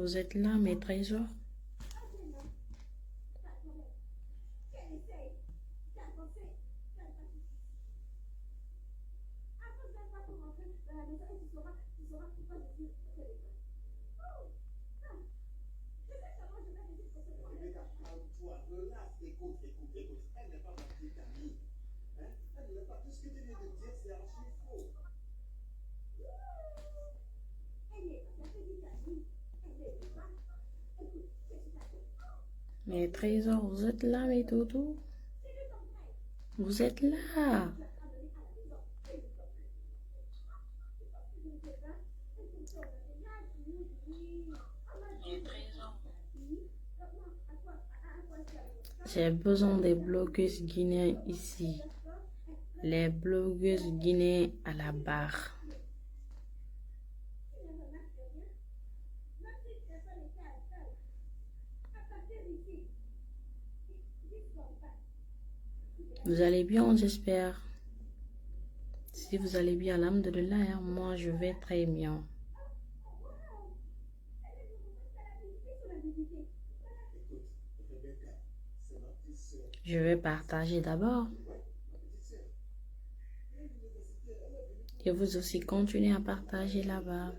Vous êtes là, mes trésors? Mes trésors, vous êtes là, mes toutous? Vous êtes là? Mes trésors. J'ai besoin des blogueuses guinéennes ici. Les blogueuses guinéennes à la barre. Vous allez bien, j'espère. Si vous allez bien, alhamdoulilah, moi je vais très bien. Je vais partager d'abord. Et vous aussi, continuez à partager là-bas.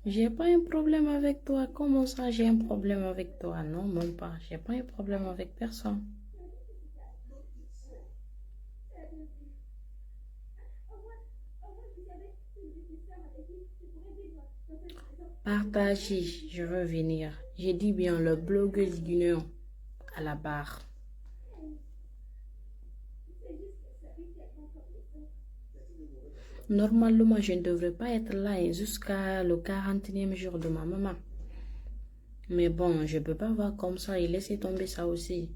J'ai pas un problème avec toi. Comment ça, j'ai un problème avec toi? Non, même pas. J'ai pas un problème avec personne. Partagez, je veux venir. J'ai dit bien le blogueuse guinéen à la barre. Normalement, je ne devrais pas être là jusqu'à le 40e jour de ma maman. Mais bon, je ne peux pas voir comme ça et laisser tomber ça aussi.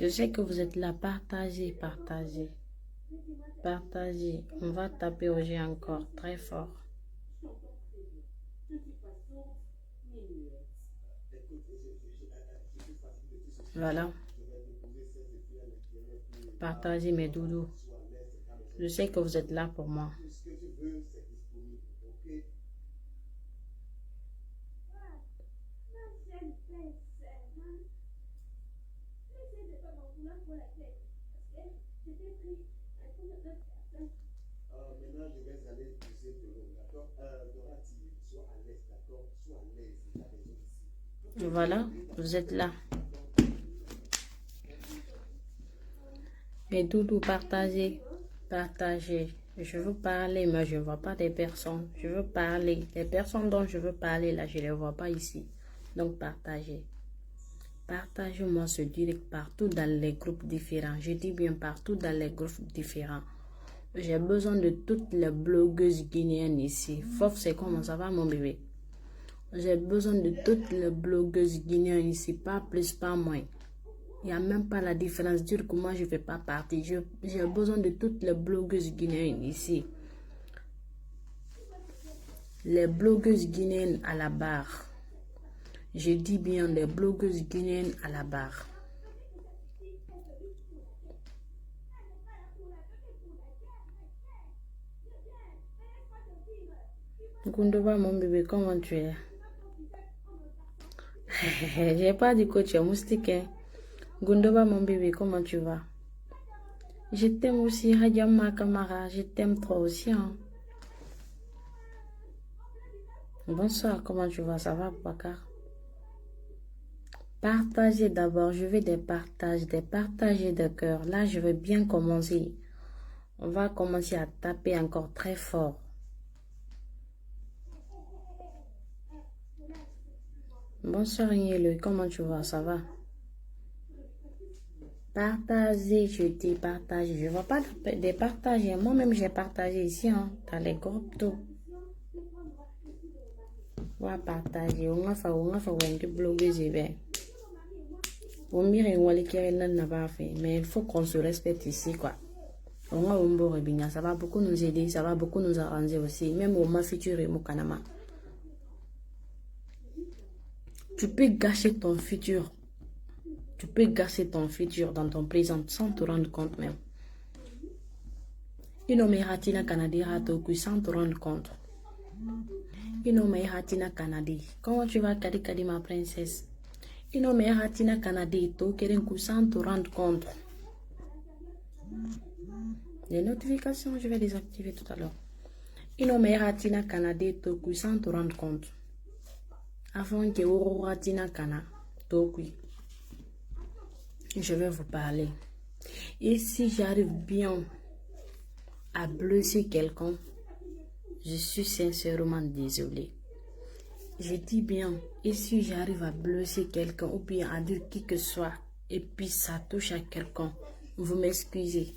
Je sais que vous êtes là. Partagez, partagez. Partagez. On va taper au jeu encore très fort. Voilà. Partagez mes doudous. Je sais que vous êtes là pour moi. Voilà, vous êtes là. Mais doudou, partagez, partagez. Je veux parler, mais je ne vois pas des personnes. Je veux parler. Les personnes dont je veux parler, là, je ne les vois pas ici. Donc, partagez. Partagez-moi ce direct partout dans les groupes différents. Je dis bien partout dans les groupes différents. J'ai besoin de toutes les blogueuses guinéennes ici. Fof, c'est comment ça va, mon bébé? J'ai besoin de toutes les blogueuses guinéennes ici. Pas plus, pas moins. Il n'y a même pas la différence. Dire que moi, je ne fais pas partie. J'ai besoin de toutes les blogueuses guinéennes ici. Les blogueuses guinéennes à la barre. Je dis bien les blogueuses guinéennes à la barre. Goundova, mon bébé, comment tu es? J'ai pas dit que tu es moustique. Hein? Goundova, mon bébé, comment tu vas? Je t'aime aussi, Hadiama Kamara. Je t'aime trop aussi. Hein? Bonsoir, comment tu vas? Ça va, Bakar? Partagez d'abord. Je veux des partages de cœur. Là, je veux bien commencer. On va commencer à taper encore très fort. Bonsoir Nielo, comment tu vas? Ça va? Partager, je t'ai partagé. Je ne vois pas de partager. Moi-même, j'ai partagé ici, hein, dans les groupes, tout. On va partager. On va faire un blogueuse. Mais il faut qu'on se respecte ici, quoi. Ça va beaucoup nous aider, ça va beaucoup nous arranger aussi. Même au ma futur et mon kanama. Tu peux gâcher ton futur. Tu peux gâcher ton futur dans ton présent sans te rendre compte même. Inomehatina Canadi Hatoku sans te rendre compte. Inomehatina Canadi. Comment tu vas, Kadi ma princesse? Inomehatina Canadi Tokerenku sans te rendre compte. Les notifications, je vais les activer tout à l'heure. Inomehatina Canadi Toku sans te rendre compte. Avant que Ororatina Kana Toku. Je vais vous parler. Et si j'arrive bien à blesser quelqu'un, je suis sincèrement désolée. Je dis bien, et si j'arrive à blesser quelqu'un ou bien à dire qui que ce soit, et puis ça touche à quelqu'un, vous m'excusez.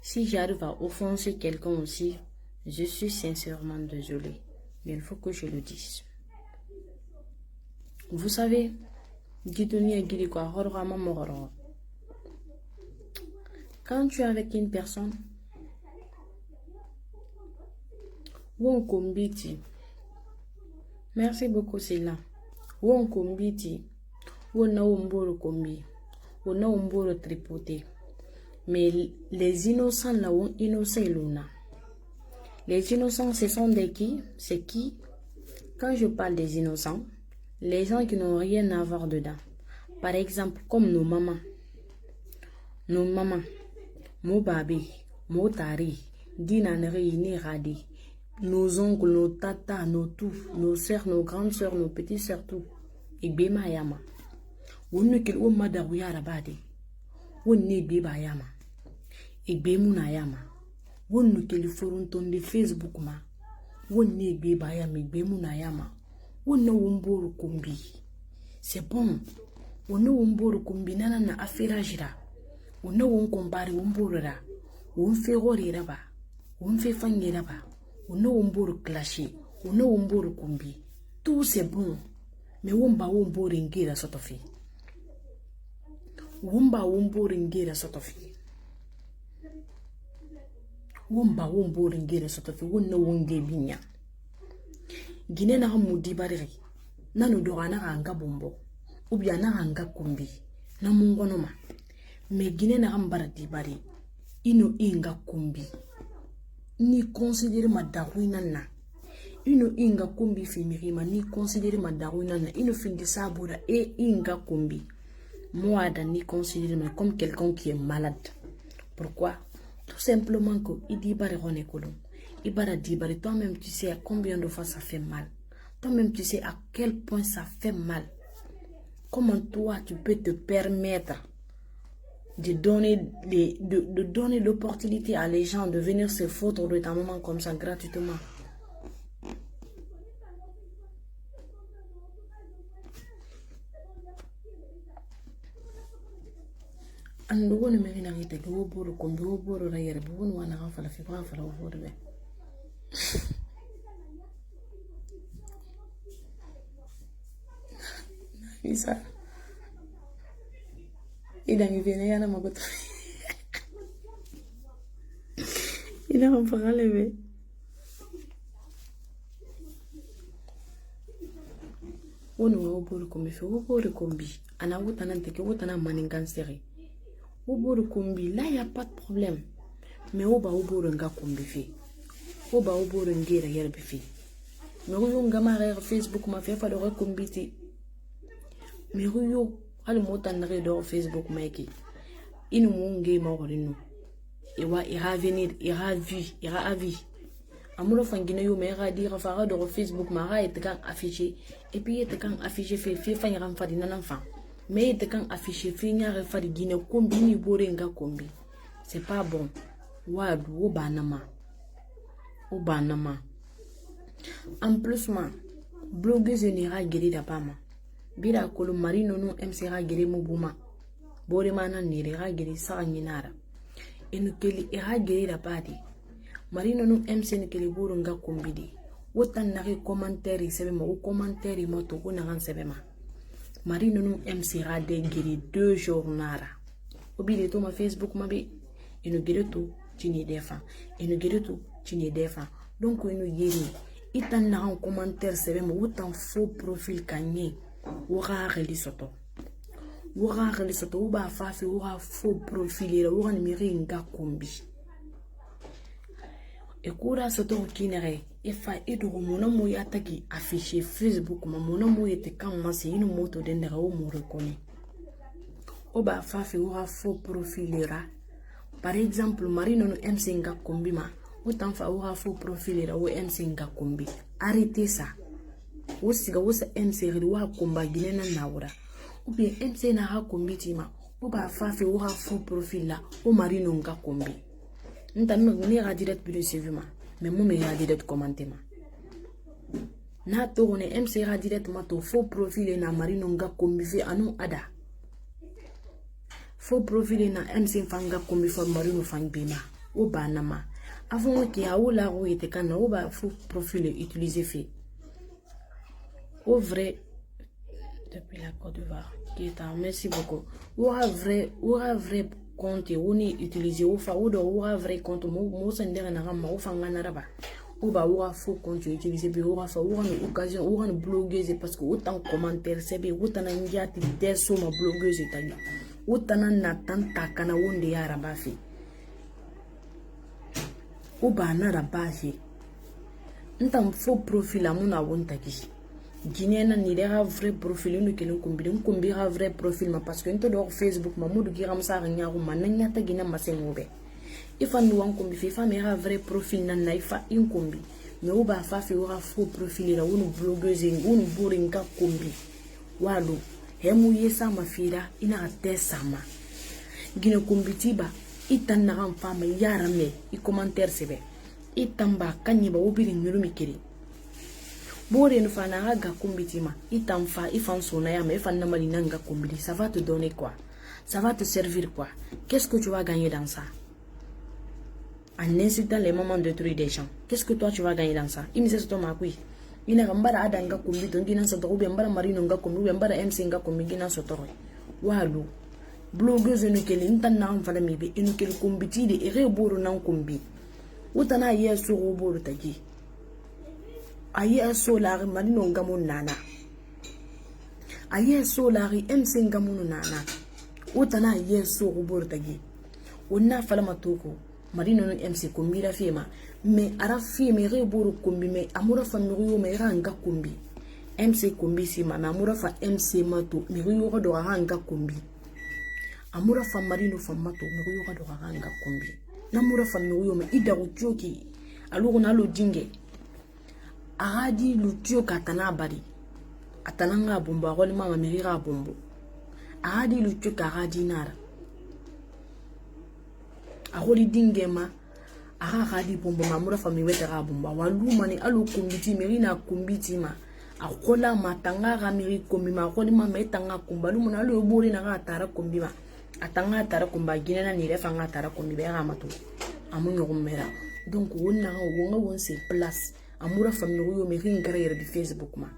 Si j'arrive à offenser quelqu'un aussi, je suis sincèrement désolée. Mais il faut que je le dise. Vous savez, quand tu es avec une personne, merci beaucoup, c'est là. Mais les innocents là, les innocents, ce sont des qui? C'est qui? Quand je parle des innocents, les gens qui n'ont rien à voir dedans. Par exemple, comme nos mamans. Nos mamans. Mon babi, mon tari, dinaneri, ni radi. Nos oncles, nos tatas, nos tout, nos sœurs, nos grandes sœurs, nos petites sœurs, tout. Et bema yama. Wonukil o madaru yara bade. Wonne beba yama. Et bemuna yama. Wonukil foronton de Facebook ma. Wonne beba yama, bemuna yama. Wonne womboro kumbi. C'est bon. Wonne womboro kumbi nana na affaire jira. On a comparé un bourra, on fait rire là-bas, on fait fanger là-bas, on a un bourre clashé, on a un bourre combi. Tout c'est bon, mais on va un bourre en guerre sort of it. On va un bourre en guerre sort of it. On va un bourre en guerre sort of it, on a un guébigna. Guinée n'a moudi barri, nano dorana anga bombo, ou bien anga combi, na mongonoma. Mais Guinée n'a pas de bari. Ino inga kumbi. Ni considère ma darouina na. Ino inga kumbi fémirima. Ni considère ma darouina na. Ino fin de sabura et inga kumbi. Moi, ni considère comme quelqu'un qui est malade. Pourquoi? Tout simplement que il dit bari renekolon. Il bara dit bari. Toi-même, tu sais à combien de fois ça fait mal. Toi-même, tu sais à quel point ça fait mal. Comment toi, tu peux te permettre de donner l'opportunité à les gens de venir se foutre de ta maman comme ça gratuitement. Ando ne me na ngite go boro kombi go boro ra yere bu no na fala fi ba fala wo de. Isa ida mi viene yana magoto. Ida on va lever. Wono wo boro kombi fi wo boro kombi. Ana wuta nan teke wuta na maningan seri. Wo boro kombi là y a pas de problème. Mais wo ba wo boro nga kombi fi. Wo ba wo boro ngira yere bi fi. Mais wo nga ma Facebook ma fi fa do kombi ti. Mais wo al motan na do Facebook maiki inu munge ma gorino ewa ira venir ira avis amulo fangina yo me ra dire fa do Facebook ma ra et kan afficher et puis et kan afficher fait fa ram fa dinan fa mais et kan afficher fi nya fa di gine kombi ni bore nga kombi c'est pas bon wadu o banama en plus ma blogueuse n'ira guérir da pas ma bira kolo marino no MC ra gere mu buma bore mana nire ra gere sa nyinara enu keli ra gere la badi marino no MC ne keli buru nga kumbidi wotan na commentaire sebe ma o commentaire mo to ko na ran sebe ma marino no MC ra de gere 2 jours nara obile to ma Facebook ma bi enu gere to chini defa enu gere to chini defa donc enu yeri itan na en commentaire sebe ma wotan faux profil kanye wora reli soto uba fafi wora faux profil la wora numeri nga kombi ekura soto kinere ifa edu mona mo yataki afficher Facebook ma mona mo yete kam masi inu moto dendera o mo reconnait oba fafi wora faux profil la par exemple marino no MC nga kombi ma autant fa wora faux profil la o MC nga kombi arrêtez ça wosiga wosa MC ri wa komba ginena nawura ou bien MC na ha kombi tima o ba fafi wora faux profil la o marino nga kombi nta no ni ga direct video CV ma mais mo me ga direct commenter ma na to ne MC ga direct ma to faux profil na marino nga kombi fi anu ada faux profil na MC fanga kombi fa marino fangbima o ba na ma avant que ya ola ro ite kana o ba faux profil utiliser fait au vrai depuis la Côte d'Ivoire qui est en merci beaucoup ou vrai compte on utiliser ou fa ou do vrai compte mo sendera na ma o fanga na raba ou ba ou faux compte utiliser bi ou fa ou une occasion ou une blogueuse parce que autant commentaire c'est bi autant ngiati deso ma blogueuse tagi autant na tanta kana wonde ya raba fi ou ba na raba fi ntam faux profil amuna wonta ki Guinéen ni dera vrai profil no kelen kombi ra vrai profil ma parce que into do Facebook ma mudu giram sa nyaaru ma nanya ta gina masengobe ifa ndu wan kombi fa me ra vrai profil nan na ifa in kombi me uba fa fi wa faux profil la wonu blogueuse ngunu buringa kombi walu hemu yesa mafira ina te sama gina kombi tiba itan na ram fa ma yara me I commentaire sebe itamba kanyi ba obiri ngulu mikiri bore no fana ga kombitima itamfa ifan sona ya mais fan na malina nga kombiti ça va te donner quoi ça va te servir quoi qu'est-ce que tu vas gagner dans ça en incitant les moments de détruire des gens qu'est-ce que toi tu vas gagner dans ça imise soto makui ina gambara ada nga kombito ngina soto ube mbara marino nga kombi mbara MC nga kombi ngina soto walu blogueuse no kele ntan na mfala mibe eno kele kombiti de ere boro nan kombi utana yeso boro tagi aye solari marino ngamu nana aye solari MC ngamu nana utana yeso boro tagi onna fala matoko marino no MC kombira fema me ara fema re boro kombi me amura fa miriyo me ranga kombi MC kombi sima na amura fa MC mato miriyo do ranga kombi amura fa marino fa mato miriyo do ranga kombi na amura fa miriyo me ida uchoki alugo na lo dinge aradi lutio katana bari atananga bomba roli mama mirira bombo aradi lutio karadi nara aholi dingema aradi bombo mamura fami wetera bomba waluma ni alu kumbiti mirina kumbiti ma akola matanga ramiri kombi ma roli mama etanga kumbalu mona alu obori na atara kombi ma atanga atara komba ginena ni refa nga atara kombi be ramatu amunyo kumera donc wonna wonga wonse place amura famille yo me ringara yere di Facebook ma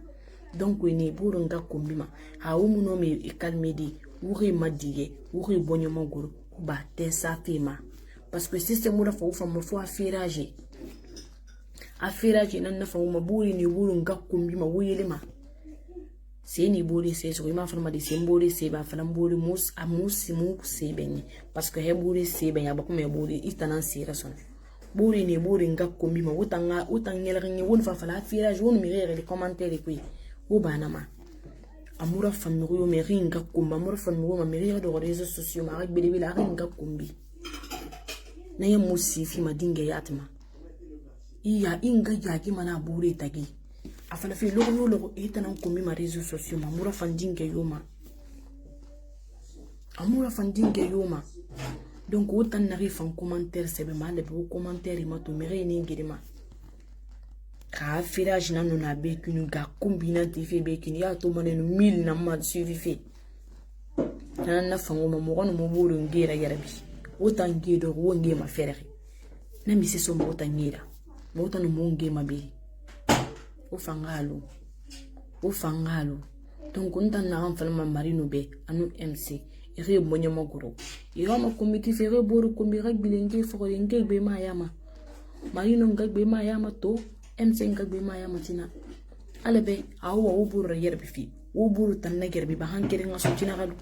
donc ni buru nga kombi ma ha umu no me calme di wuri madige wuri bonyo maguru ba te sa fima parce que système mura fa ufa mo fo afirage nan na fa mo buri ni buru nga kombi ma wuyele ma c'est ni buri c'est so ma fa ma di sembori c'est ba fa mburi mus amusi mu c'est beni parce que he buri c'est ben ya ba ko me buri itanan sira son buri ni buri nga kombi ma utangela ngi won fa fala fira jaune mi rere les commentaires qui o banama amura famille yo me ringa komba amura famille yo me rere do réseaux sociaux ma rek bele la ringa kombi na ya musifi madinga yatma iya inga yaki mana buri tagi afala fi logo etana kombi ma réseaux sociaux ma amura fandinga yoma donc autant n'arrive en commentaire c'est mal pour commentaire ma to mere ni ngirima Ka firage na no na bekinu ga kumbina TV bekinu ya to manenu 1000 na ma suivi fe. Na fango mo no mo buru ngira yarabi. Ota ngido wo ngi ma ferere. Na mi se so mo ota ngira. Mo ota no mo ngi ma be. O fangalo. Donc on tan na fala ma marino be anu MC. Ire monyo mo guru. Ira ma komiti fere boru kombira gbilenge fo ngi be ma yama. Marino ngagbe ma yama to MC ngagbe ma yama tina. Alebe awu wo buru yerbi fi. Wo buru tan na gerbi ba hankere ngaso tina gadu.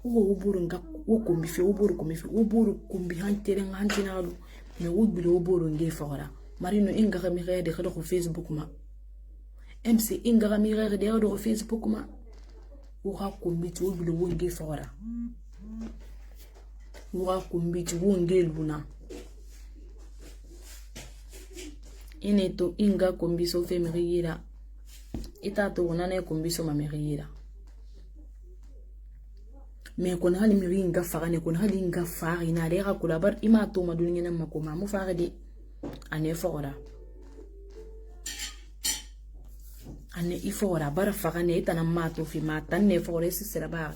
Wo buru ngak wo kombi fi wo buru kombi hantere ngantina gadu. Me wo bilo wo buru ngi fora. Marino inga mi de ko Facebook ma. MC inga mi de ko Facebook ma. Wo ha kombi wo bilo wo ngi fora. Wo ha kombi wo ngi luna. Ineto inga kombi so fe merira. Ita to wonane kombi so ma merira. Me kon hali miringa farane kon hali inga fari na dera kulabar ima to madunye na makoma mu fara de ane fora. Ane ifora bar farane ita na mato fi mata ne fora esi seraba.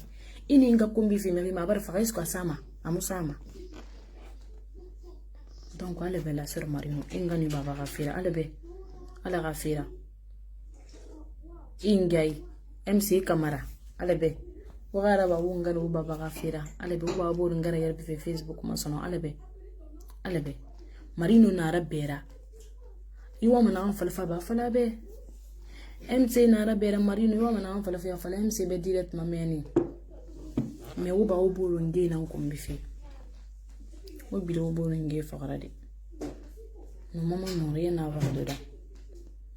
Ini inga kombi fi merima bar fara isko sama amusama. Donc on lève la sœur Marino inga ni baba gafira alebe ala gafira ingay MC Camara alebe wagara ba wonga no baba gafira alebe wa bo ngara yarbi fe Facebook ma sono alebe Marino na rabera iwa mana an falfa ba fala be MC na rabera Marino iwa mana an falfa fala MC be direct mameni me wo ba wo bo nge na nkombi fe wo bilo bo nge fagarade no mama no rien à voir dedans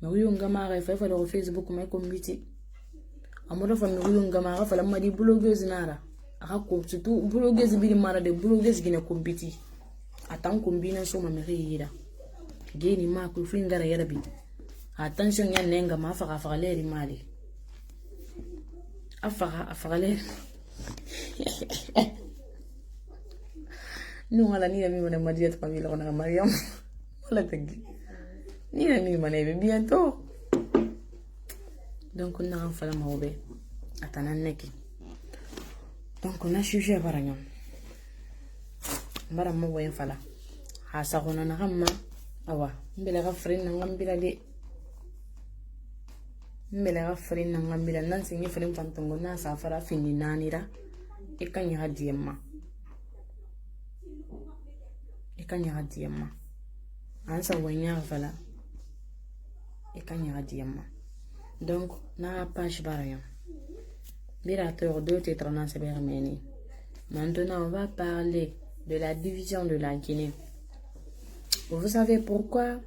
mais oui on gama fa fa le Facebook mais kombiti amodo fa mi oui on gama fa la madi blogueuse nara aka ko surtout blogueuse bi mara de blogueuse gine kombiti atan kombina so ma merira geni ma ko fi ngara yarabi attention ya nenga ma fa leri mali afara leri no ala ni mi mana Maria ta famille on a Mariam wala tagi ni mi mana be bientôt donc on a en fala maobe atana neki donc on a sujet baranya mara mo wayen fala ha sa gona na gamma awa mbele ga frin na ngambila de mbele ga frin na ngambila nan singi frin fantongo na sa fara fini nanira ikanya hadiyemma ikanya hadiyemma ansa wanya fala ikanya hadiyemma donc na page baraya Birateur 2 tétranas bermeni. Maintenant on va parler de la division de la Guinée. Vous savez pourquoi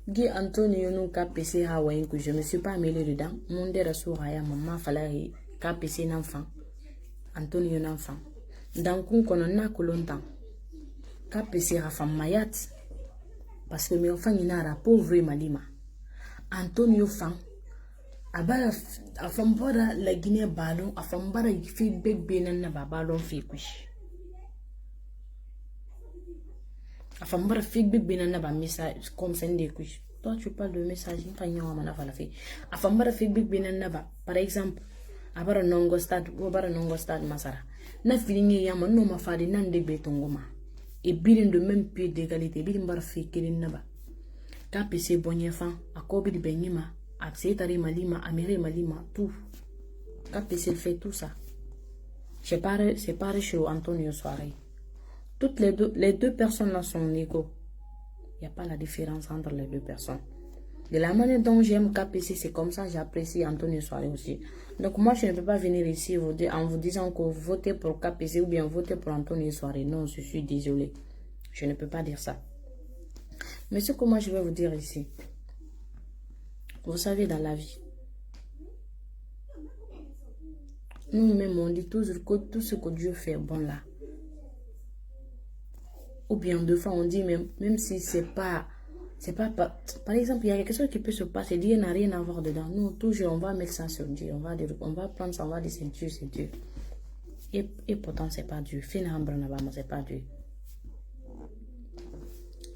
Guy Antonio nous KPC Hawaïen que je me suis pas mêlé dedans. Mon dère souraya maman fallait KPC n'enfant. Antonio n'enfant. Donc on a que longtemps. KPC Rafa Mayat. Parce que mes enfants ils n'ont pas pauvre Malima. Antonio fan. Abara afambara la Guinée ballon afambara fi bébé na ballon fi kush. Afambara fi bébé na ba message comme sende kush. Toi tu parles de message pas nyama mana fala fi. Afambara fi bébé na ba par exemple abara nongo stade masara. Na filingi yama no ma fadi nan de betongoma. Et birin de même pied d'égalité birin bar fi kilin na ba. KPC bonyefan akobi de benyima. Accepter Malima, Amiri Malima, tout. KPC fait tout ça. C'est pareil chez Antonio Soirée. Toutes les deux personnes là sont égaux. Il n'y a pas la différence entre les deux personnes. De la manière dont j'aime KPC, c'est comme ça j'apprécie Antonio Soirée aussi. Donc moi, je ne peux pas venir ici en vous disant que vous votez pour KPC ou bien votez pour Antonio Soirée. Non, je suis désolée. Je ne peux pas dire ça. Mais ce que moi, je vais vous dire ici, vous savez, dans la vie, nous-mêmes, on dit toujours que tout ce que Dieu fait bon là. Ou bien, deux fois, on dit même si c'est pas... Par exemple, il y a quelque chose qui peut se passer, Dieu n'a rien à voir dedans. Nous, toujours, on va mettre ça sur Dieu. On va prendre ça, on va dire c'est Dieu, c'est Dieu. Et pourtant, c'est pas Dieu. Finalement, c'est pas Dieu.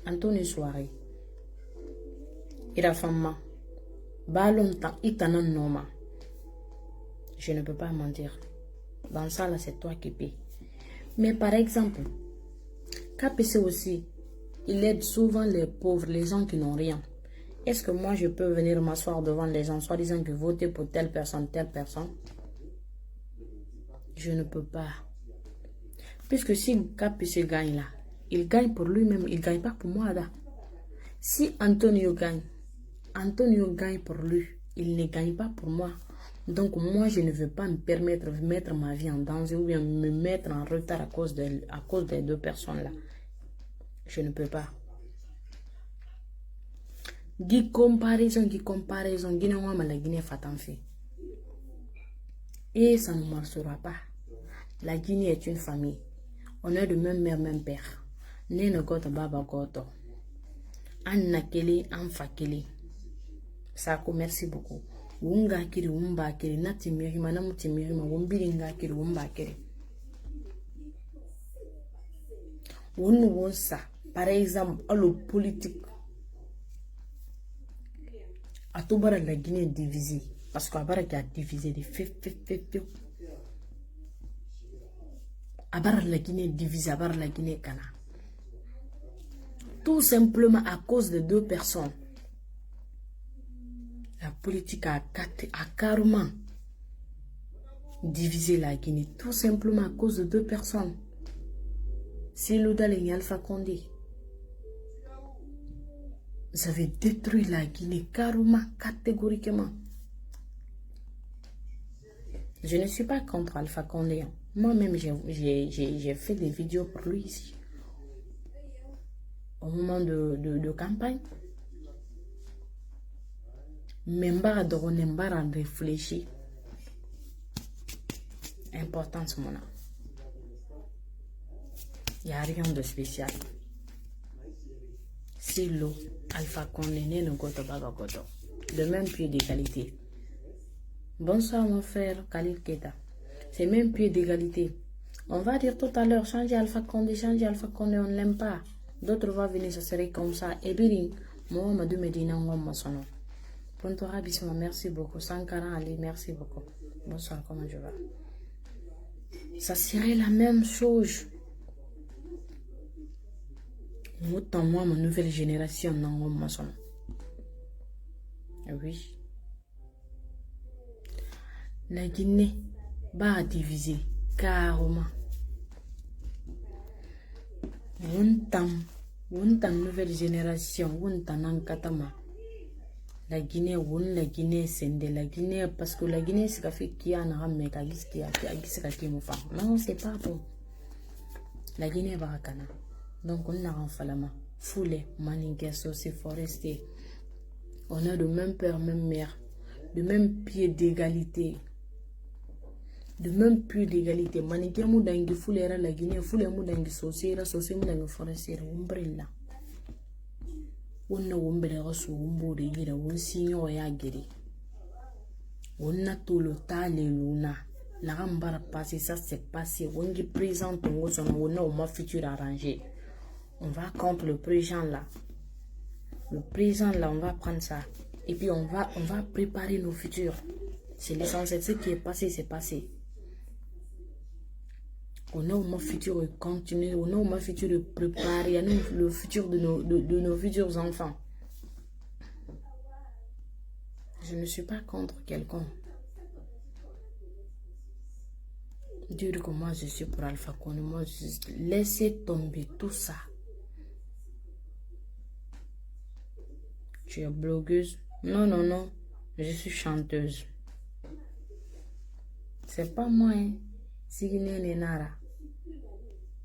Antonio Soirée. Il a femme. Ba longtemps, itana noma. Je ne peux pas mentir. Dans ça, là, c'est toi qui paies. Mais par exemple, KPC aussi, il aide souvent les pauvres, les gens qui n'ont rien. Est-ce que moi, je peux venir m'asseoir devant les gens, soit disant que voter pour telle personne? Je ne peux pas. Puisque si KPC gagne là, il gagne pour lui-même, il ne gagne pas pour moi là. Si Antonio gagne pour lui, il ne gagne pas pour moi. Donc moi, je ne veux pas me permettre de mettre ma vie en danger ou bien me mettre en retard à cause des deux personnes là. Je ne peux pas. Guy comparaison, Guinée la Guinée fatanfi. Et ça ne marchera pas. La Guinée est une famille. On est de même mère, même père. Nene goto baba goto. Anna kele, anfa kele. Sako, merci beaucoup. Wunga kiri, wumba kiri, nati mirima, namuti mirima, wumbiringa kiri, wumba kiri. Wunu wonsa, par exemple, le politique. A tout bara la Guinée est divisée. Parce qu'à bara qui a divisé des fait. À bara la Guinée est divisée, à bara la Guinée Cana. Tout simplement à cause de deux personnes. La politique a carrément divisé la Guinée. Tout simplement à cause de deux personnes. C'est Loudal et Alpha Condé. Vous avez détruit la Guinée carrément, catégoriquement. Je ne suis pas contre Alpha Condé. Moi-même, j'ai fait des vidéos pour lui ici. Au moment de campagne. Même pas de réfléchir. Importance, mon âme. Il n'y a rien de spécial. C'est l'eau. Alpha Condé, ne goto baba goto. De même pied d'égalité. Bonsoir mon frère Khalil Keta. C'est même pied d'égalité. On va dire tout à l'heure, changer Alpha Condé, on ne l'aime pas. D'autres vont venir, ça serait comme ça. Et Biring, Mohamed Medina, Mohamed. Pontora Bisma, merci beaucoup. Sankara Ali, merci beaucoup. Bonsoir, comment je vais? Ça serait la même chose. Autant moi, ma nouvelle génération, non, oui. La Guinée va diviser carrément. Wuntam nouvelle génération, wuntam Ankatama. La Guinée, la Guinée, c'est de la Guinée, parce que la Guinée, c'est fait qui a un rame, non, c'est pas bon. La Guinée va à Cana. Donc, on a un falama. Foulé, maningue, saucé, forestier. On a de même père, même mère. De même pied d'égalité. De même pied d'égalité. Maningue, moudangi, foulé, la Guinée, foulé, moudangi, saucé, moudangi, forestier, umbrella. On a umbere rasu umbo de gira, on signor ya giri. On a tout le temps les luna. La rambara passé, ça s'est passé. On y présente, on a au futur arrangé. On va contre le président là. Le président là, on va prendre ça. Et puis on va préparer nos futurs. C'est l'essentiel. Ce qui est passé, c'est passé. On a au moins futur de continuer. On a au moins futur de préparer le futur de nos futurs enfants. Je ne suis pas contre quelqu'un. Dieu que moi je suis pour Alpha Condé. Moi, laissez tomber tout ça. Tu es blogueuse? Non. Je suis chanteuse. C'est pas moi, hein. Si nara.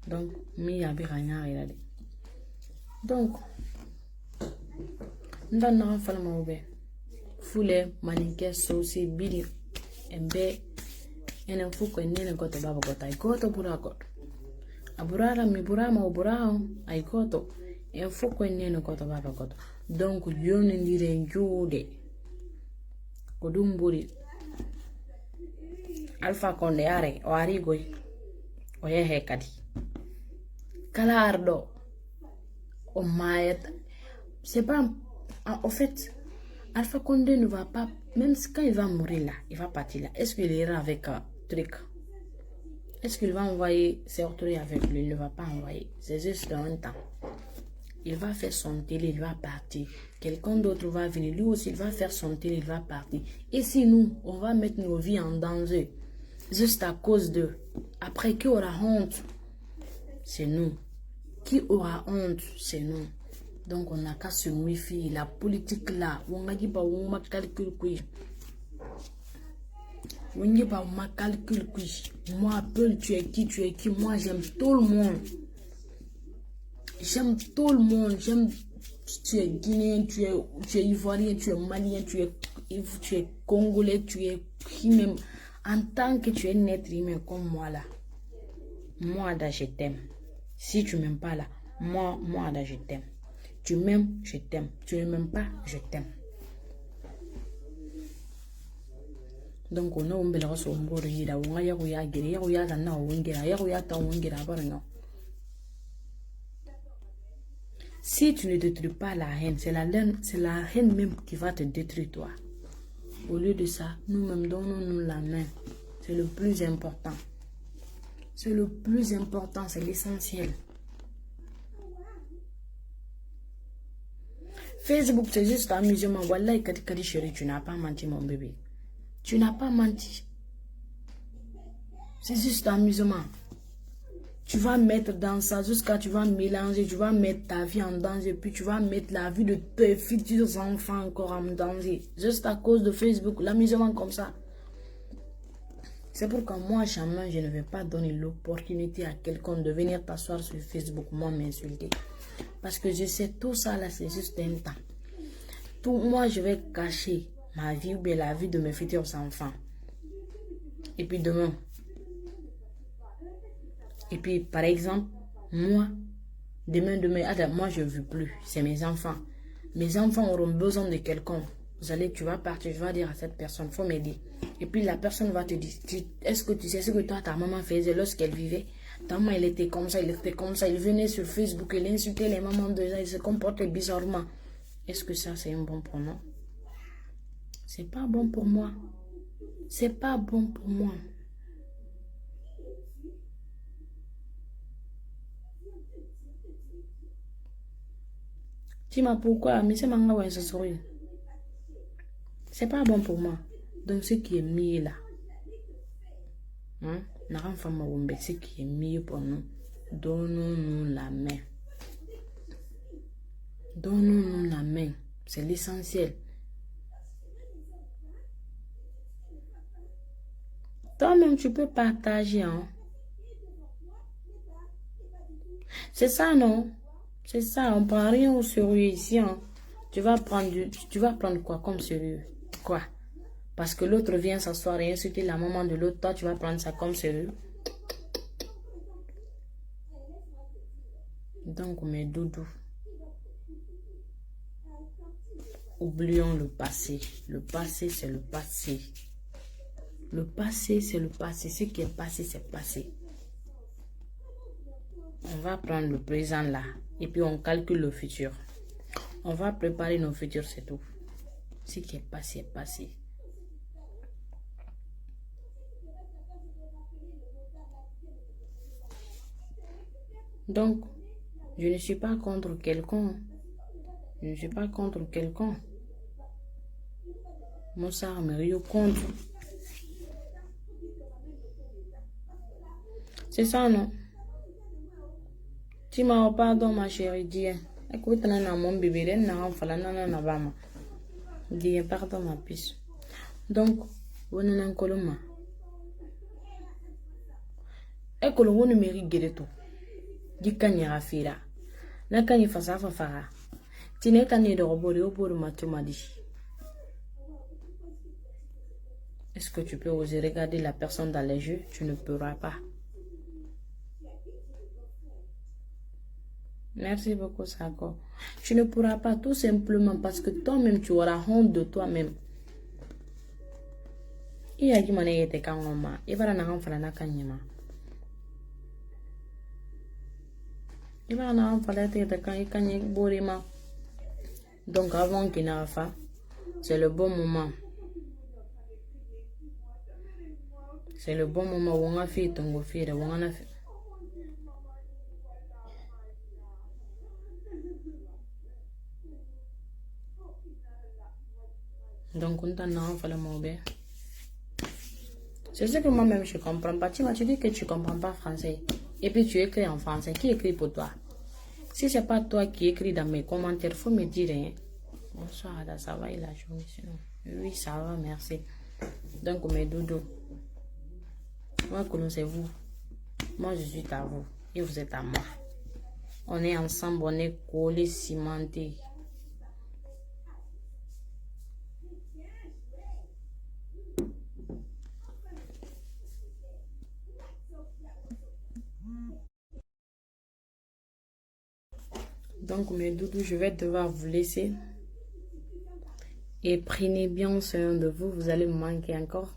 Donc, mi abi rien regarder. Donc, nous allons faire mon oubé. Foulé, maninke, sauce, bidi, embe. Ene fuko nene goto baba goto. Ay goto bura goto. Aburara mi burama oburao. Ay goto. En fuko nene goto baba goto. Donc, yone ndire njude. Kodumburi. Alpha Condé are o ari goy. O yehe kadi. Kala ardo. O mayet. C'est pas... En fait, Alpha Condé ne va pas, même quand il va mourir là, il va partir là. Est-ce qu'il ira avec un truc? Est-ce qu'il va envoyer ses autorités avec lui? Il ne va pas envoyer. C'est juste un temps. Il va faire son télé, il va partir. Quelqu'un d'autre va venir. Lui aussi, il va faire son télé, il va partir. Et si nous, on va mettre nos vies en danger, juste à cause d'eux. Après, qui aura honte? C'est nous. Qui aura honte? C'est nous. Donc, on n'a qu'à se méfier. La politique là, on a dit, on m'a calculé. On dit, on m'a calculé. Moi, Apple, tu es qui? Tu es qui? Moi, j'aime tout le monde. J'aime tout le monde. J'aime. Tu es guinéen, tu es ivoirien, tu es malien, tu es congolais, tu es qui même. En tant que tu es un être humain comme moi là, moi là, je t'aime. Si tu m'aimes pas là, moi là, je t'aime. Tu m'aimes, je t'aime. Tu ne m'aimes pas, je t'aime. Donc on a un bel ressort on a si tu ne détruis pas la haine, c'est la haine même qui va te détruire toi. Au lieu de ça, nous-mêmes donnons-nous la main. C'est le plus important. C'est le plus important, c'est l'essentiel. Facebook, c'est juste amusement. Voilà, chérie, tu n'as pas menti, mon bébé. Tu n'as pas menti. C'est juste amusement. Tu vas mettre dans ça jusqu'à tu vas mélanger, tu vas mettre ta vie en danger, puis tu vas mettre la vie de tes futurs enfants encore en danger. Juste à cause de Facebook, l'amusement comme ça. C'est pourquoi moi, jamais, je ne vais pas donner l'opportunité à quelqu'un de venir t'asseoir sur Facebook, moi m'insulter. Parce que je sais, tout ça là, c'est juste un temps. Tout, moi, je vais cacher ma vie ou bien la vie de mes futurs enfants. Et puis demain. Et puis, par exemple, moi, demain, moi, je ne veux plus. C'est mes enfants. Mes enfants auront besoin de quelqu'un. Tu vas partir, je vais dire à cette personne, il faut m'aider. Et puis, la personne va te dire, est-ce que tu sais ce que toi, ta maman faisait lorsqu'elle vivait? Ta maman, elle était comme ça, elle était comme ça. Il venait sur Facebook, il insultait les mamans de ça, il se comportait bizarrement. Est-ce que ça, c'est un bon pour nous? C'est pas bon pour moi. C'est pas bon pour moi. Dis-moi pourquoi, mais c'est manga ouais, c'est pas bon pour moi. Donc ce qui est mieux là, ce qui est mieux pour nous, donnons-nous la main. Donnons-nous la main. C'est l'essentiel. Toi-même, tu peux partager. Hein? C'est ça, non? C'est ça, on ne prend rien au sérieux ici. Hein? Tu vas prendre quoi comme sérieux? Quoi? Parce que l'autre vient s'asseoir et insulter la maman de l'autre. Toi, tu vas prendre ça comme sérieux. Donc, mes doudous. Oublions le passé. Le passé, c'est le passé. Le passé, c'est le passé. Ce qui est passé, c'est passé. On va prendre le présent là. Et puis, on calcule le futur. On va préparer nos futurs, c'est tout. Ce qui est passé, est passé. Donc, je ne suis pas contre quelqu'un. Je ne suis pas contre quelqu'un. Mon ça me contre. C'est ça, non? Tu m'as pardon, ma chérie, dis. Écoute, mon bébé, dis pardon, ma puce. Donc, on est en coloma. Et que l'on ne mérite guérir tout. Dis qu'il y a un fira. N'a qu'à y faire ça, fara. Tu n'es qu'à n'y de robori au pour mathématiques. Est-ce que tu peux oser regarder la personne dans les yeux? Tu ne pourras pas. Merci beaucoup, Sako. Tu ne pourras pas tout simplement parce que toi-même, tu auras honte de toi-même. Il y a qui m'a été quand on m'a. Il va la faire la kanyama. Il va la faire la tête quand il kanye borima. Donc, avant qu'il n'a pas, C'est le bon moment. C'est le bon moment où on a fait ton fait, où on a fait. Donc, on t'a fait le mot. C'est ce que moi-même je comprends pas. Tu m'as dit que tu comprends pas français. Et puis tu écris en français. Qui écrit pour toi? Si c'est pas toi qui écris dans mes commentaires, faut me dire. Hein. Bonsoir, Ada, ça va et la journée sinon? Oui, ça va, merci. Donc, mes doudous. Moi, connaissez-vous. Moi, je suis à vous. Et vous êtes à moi. On est ensemble, on est collés, cimentés. Donc, mes doudous, je vais devoir vous laisser. Et prenez bien soin de vous. Vous allez me manquer encore.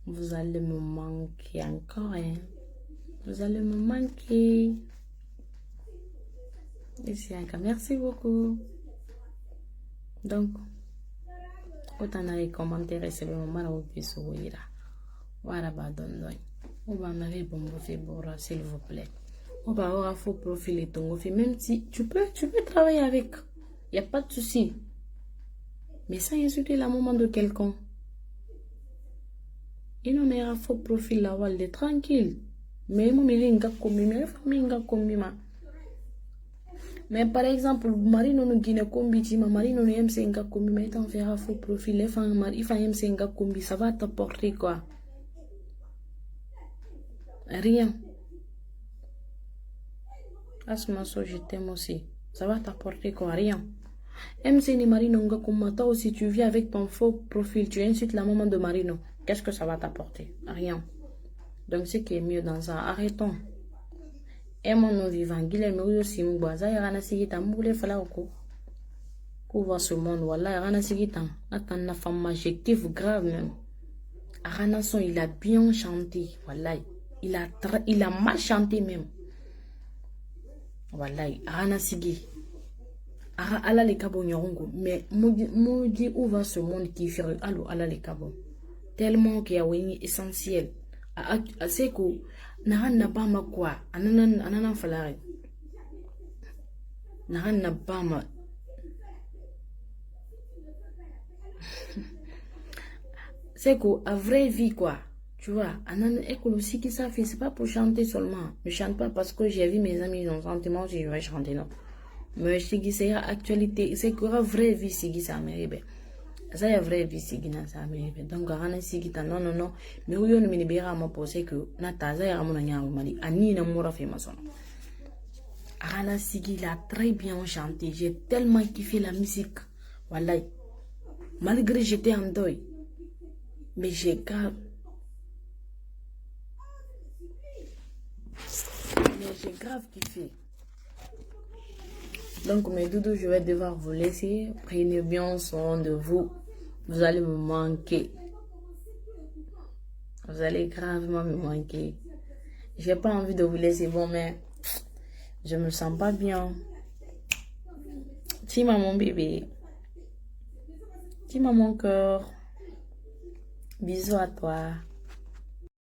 Vous allez me manquer encore. Hein. Vous allez me manquer. Ici, merci beaucoup. Donc, autant dans les commentaires, c'est le moment où vous sourire. Voilà, bah, donne-le. On va me répondre, s'il vous plaît. On va avoir un faux profil et ton même si tu peux travailler avec. Il n'y a pas de souci. Mais ça insulter la maman de quelqu'un. Il n'en a un faux profil là, il est tranquille. Mais par exemple, Marie non Guinée combi, Marie non aime c'est un combi, mais t'en faire un faux profil. Les femmes Marie, il aime c'est un combi, ça va t'apporter quoi? Rien. Asma so je t'aime aussi. Ça va t'apporter quoi? Rien. MC ni Marino Ngakumata aussi, tu vis avec ton faux profil, tu insultes la maman de Marino. Qu'est-ce que ça va t'apporter? Rien. Donc, ce qui est mieux dans ça, arrêtons. Aimons nos vivants. Guilhem, aussi, Moubaza, Yarana Sigita, Moule Falaoko. Couvre ce monde, voilà, Yarana Sigita. Attends, la femme adjectif grave même. Aranason, il a bien chanté, voilà. Il a mal chanté même. Voilà, Arana Sigi. Ala le kabo nyorongo, mais Moudi ouvre ce monde qui fait allo ala le kabo. Tellement qu'il y a un essentiel. C'est que n'a pas ma quoi, ananan falare. N'a pas ma. C'est que à vraie vie quoi. Tu vois, aussi qui ça fait, c'est pas pour chanter seulement. Je chante pas parce que j'ai vu mes amis, ils ont sentiment, je vais chanter, non. Mais je dis c'est actualité, c'est que la vraie vie, c'est qui ça mérite. Ça y a vraie vie, c'est qui ça mérite. Donc, quand c'est qui non. Mais où on me bira ma pose que Nata, ça y a mon agnat au Mali, Annie n'a pas fait ma son. Arana Sigi l'a très bien chanté, j'ai tellement kiffé la musique. Voilà. Malgré j'étais en deuil. Mais j'ai grave. Mais j'ai grave kiffé. Donc mes doudous, je vais devoir vous laisser. Prenez bien soin de vous. Vous allez me manquer. Vous allez gravement me manquer. J'ai pas envie de vous laisser, bon, mais je me sens pas bien. Tima mon bébé. Tima mon cœur. Bisous à toi.